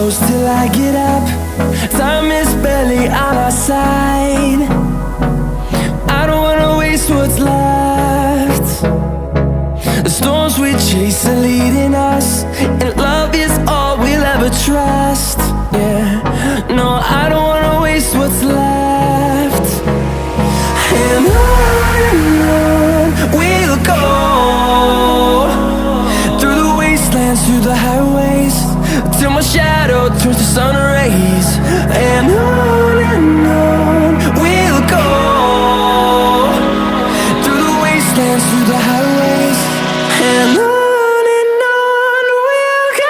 close till I get up. Time is barely on our side. I don't wanna waste what's left. The storms we chase are leading us, and love is all we'll ever trust. Yeah, no, I don't wanna waste what's left. And on we'll go, through the wastelands, through the highways, till my shadow turns to sun rays. And on we'll go, through the wastelands, through the highways, and on we'll go.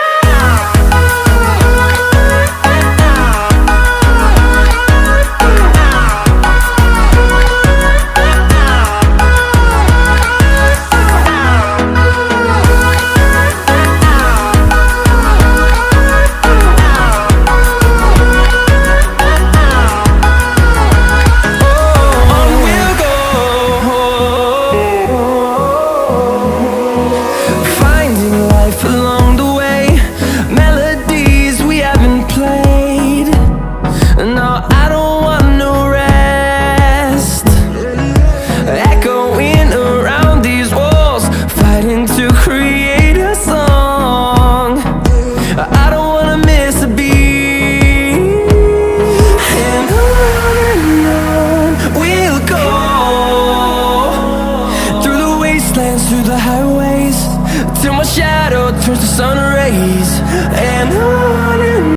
Along the way, melodies we haven't played. No, I don't want no rest. Echoing around these walls, fighting to create a song. I don't wanna miss a beat. And on we'll go, through the wastelands, through the highways, till my shadow turns to sun rays. And on